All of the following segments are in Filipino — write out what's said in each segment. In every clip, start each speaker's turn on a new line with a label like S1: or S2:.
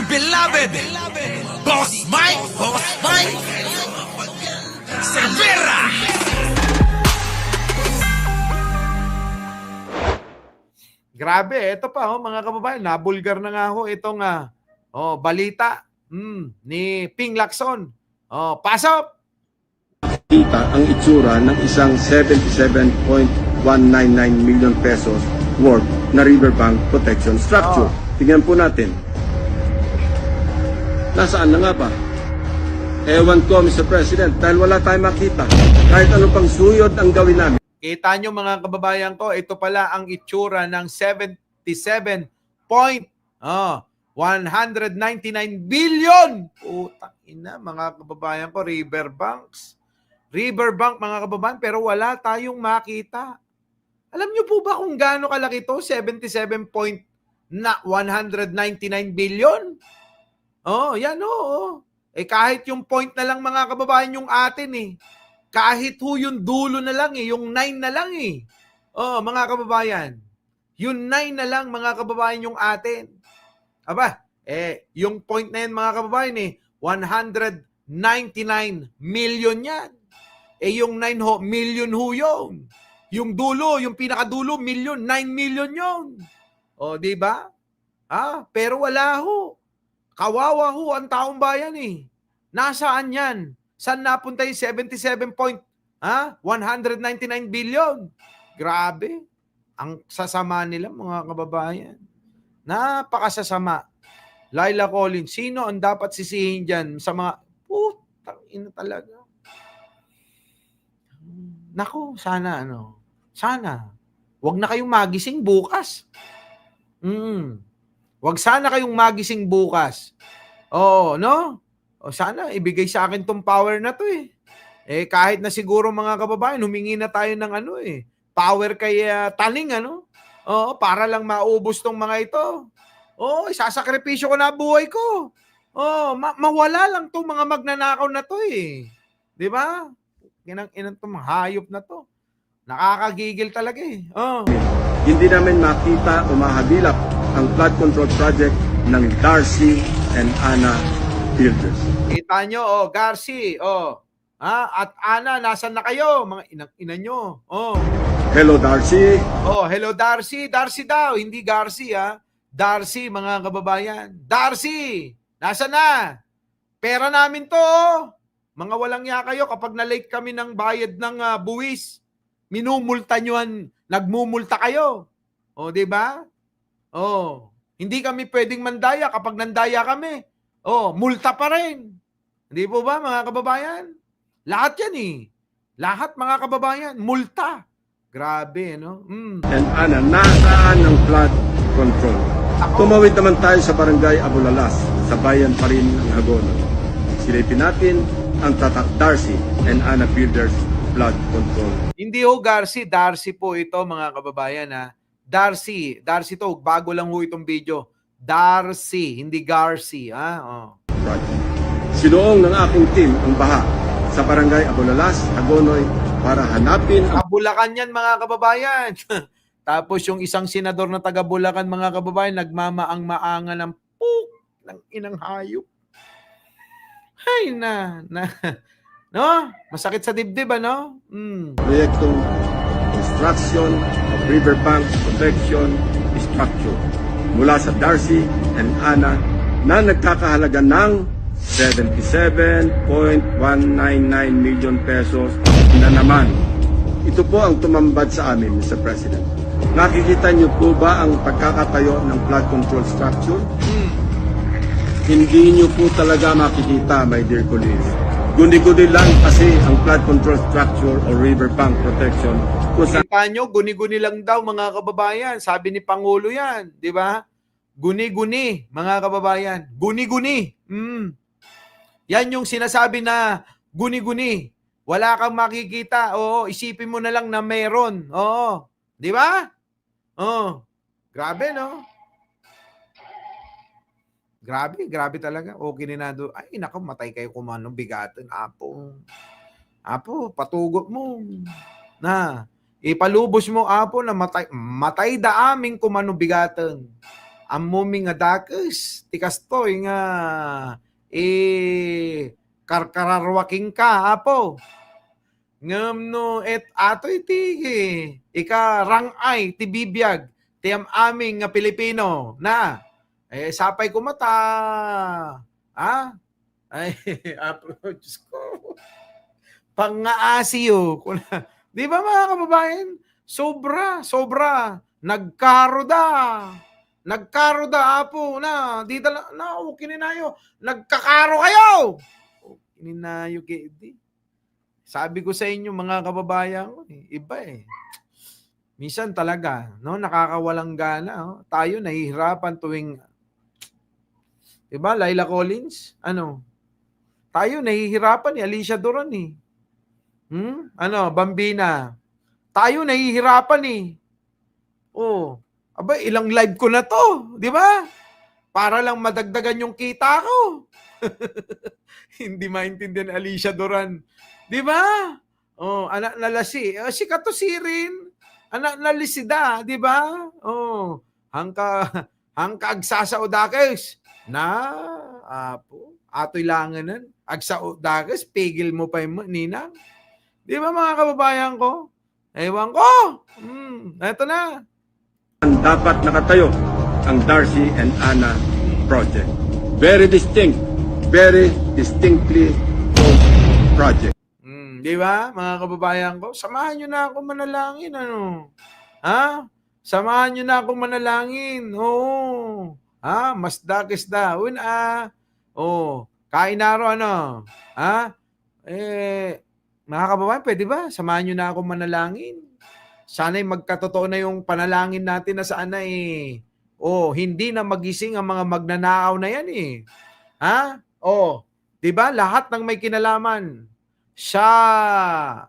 S1: beloved Boss Mike Cervera.
S2: Grabe, ito pa mga kababayan, nabulgar na nga ho itong balita ni Ping Lacson. Pasok!
S3: Kita ang itsura ng isang 77.199 million pesos worth na riverbank protection structure. Tingnan po natin. Nasaan na nga ba? Ewan ko, Mr. President, dahil wala tayong makita. Kahit ano pang suyod ang gawin namin.
S2: Kita nyo mga kababayan ko, ito pala ang itsura ng 199 billion. Putang ina mga kababayan ko, Riverbank mga kababayan, pero wala tayong makita. Alam nyo po ba kung gaano kalaki ito? 199 billion? Yan kahit yung point na lang mga kababayan yung atin Kahit yung dulo na lang yung 9 na lang mga kababayan. Yung 9 na lang mga kababayan yung atin. Aba, yung point na yan mga kababayan 199 million yan. Yung 9 million yun. Yung dulo, yung pinakadulo, million, 9 million yun. Di ba? Pero wala Kawawa ang taong bayan Nasaan yan? Saan napunta yung 199 billion? Grabe. Ang sasama nila mga kababayan. Napakasasama. Laila Collins, sino ang dapat sisihin dyan sa mga putang ina talaga? Nako, sana Sana. Wag na kayong magising bukas. Wag sana kayong magising bukas. Sana ibigay sa akin tong power na to kahit na siguro mga kababayan, humingi na tayo ng power kay Taling para lang maubos tong mga ito. Isasakripisyo ko na buhay ko. Mawala lang tong mga magnanakaw na to Di ba? Inang tong hayop na to. Nakakagigil talaga
S3: Hindi namin makita o mahabilap ang flood control project ng Darcy and Ana Builders.
S2: Kita nyo, Garci, at Ana, nasan na kayo? Mga inang-ina nyo.
S3: Hello, Darcy.
S2: Hello, Darcy. Darcy daw, hindi Garci, Darcy, mga kababayan. Darcy, nasan na? Pera namin to, Mga walang ya kayo kapag na-late kami ng bayad ng buwis. Minumulta nyo, nagmumulta kayo. Di ba? Hindi kami pwedeng mandaya kapag nandaya kami. Multa pa rin. Hindi po ba mga kababayan? Lahat yan Lahat mga kababayan, multa. Grabe,
S3: And Ana, nasaan ang flood control? Tumawid naman tayo sa barangay Abulalas, sa bayan pa rin ng Hagonon. Silipin natin ang tatak Darcy and Ana Builders flood control.
S2: Hindi Garci, Darcy po ito mga kababayan Darcy to, bago lang itong video. Darcy, hindi Garci
S3: Right. Sinuong ng aking team ang baha sa barangay Abulalas, Hagonoy para hanapin ang
S2: Bulacan yan mga kababayan. Tapos yung isang senador na taga Bulacan mga kababayan nagmamaang-maangan ng ng inang hayop. Hay masakit sa dibdib
S3: proyektong construction of riverbank protection structure mula sa Darcy and Ana na nagkakahalaga ng 77.199 million pesos na naman. Ito po ang tumambad sa amin, Mr. President. Nakikita niyo po ba ang pagkakatayo ng flood control structure? Hindi niyo po talaga makikita, my dear colleagues. Guni-guni lang kasi ang flood control structure o riverbank protection.
S2: Kita nyo, guni-guni lang daw mga kababayan. Sabi ni Pangulo yan, di ba? Guni-guni, mga kababayan. Guni-guni. Yan yung sinasabi na guni-guni. Wala kang makikita. Isipin mo na lang na meron. Di ba? Grabe, Grabe talaga. Kininado. Ay, naku, matay kayo kumanong bigatan. Apo, patugot mo. Ipalubos mo, Apo, na matay da aming kumanong bigatan. Amuming nga dakes, tikas to, nga, karkararwaking ka, apo. Ngam no, ato iti, ika rangay, ti bibiyag, ti aming nga Pilipino, na, sapay kumata, ay, approach ko, pangaasiyo, di ba mga kababayan, sobra, nagkaroda, apo, na, di tala, na, kininayo, nagkakaro kayo, kininayo, di. Sabi ko sa inyo, mga kababayan ko, iba eh. Minsan talaga, no, nakakawalang gana. Oh. Tayo nahihirapan tuwing, diba, Laila Collins? Ano? Tayo nahihirapan ni Alicia Duran eh. Bambina. Tayo nahihirapan eh. Oh, aba, ilang live ko na to, di ba? Para lang madagdagan yung kita ko. Hindi maintindihan Alicia Duran. Di ba? Oh, anak nalasi. Si kato si Rin. Anak nalisida, di ba? Oh, hangka agsasaudakes. Na, apo, ato'y langanan. Agsaudakes, pigil mo pa yung ninang. Di ba mga kababayan ko? Ewan ko. Eto na.
S3: Dapat nakatayo ang Darcy and Anna Project. Very distinct, very distinctly project.
S2: Di ba, mga kababayan ko? Samahan nyo na ako manalangin, ano? Ha? Samahan nyo na ako manalangin. Oo. Ha? Mas dakis daon, Oo. Kainaro, ano? Ha? Mga kababayan, pwede ba? Samahan nyo na ako manalangin. Sana'y magkatotoo na yung panalangin natin na sana hindi na magising ang mga magnanakaw na yan eh. Ha? Di ba? Lahat ng may kinalaman sa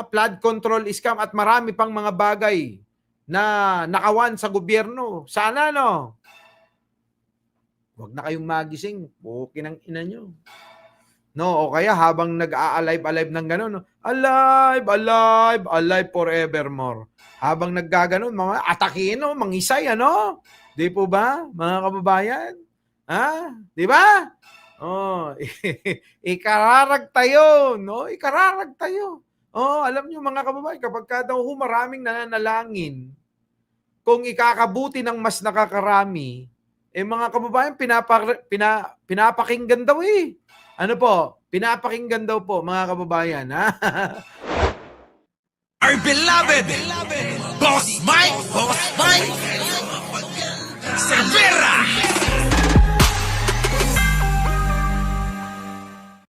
S2: flood control scam at marami pang mga bagay na nakawan sa gobyerno. Sana, no? Huwag na kayong magising. Okay ng ina nyo. No, o kaya habang nag-a-alive ng gano'n, no? Alive forevermore. Habang naggaganon, mga atakin, no? Mangisay, ano? Di po ba, mga kababayan? Di ba? Ikararag tayo, no? Ikararag tayo. Alam nyo mga kababayan, kapag daw maraming nananalangin, kung ikakabuti ng mas nakakarami, mga kababayan, pinapakinggan daw eh. Ano po? Pinapakinggan daw po, mga kababayan, ha?
S1: Our beloved Boss Mike Cervera.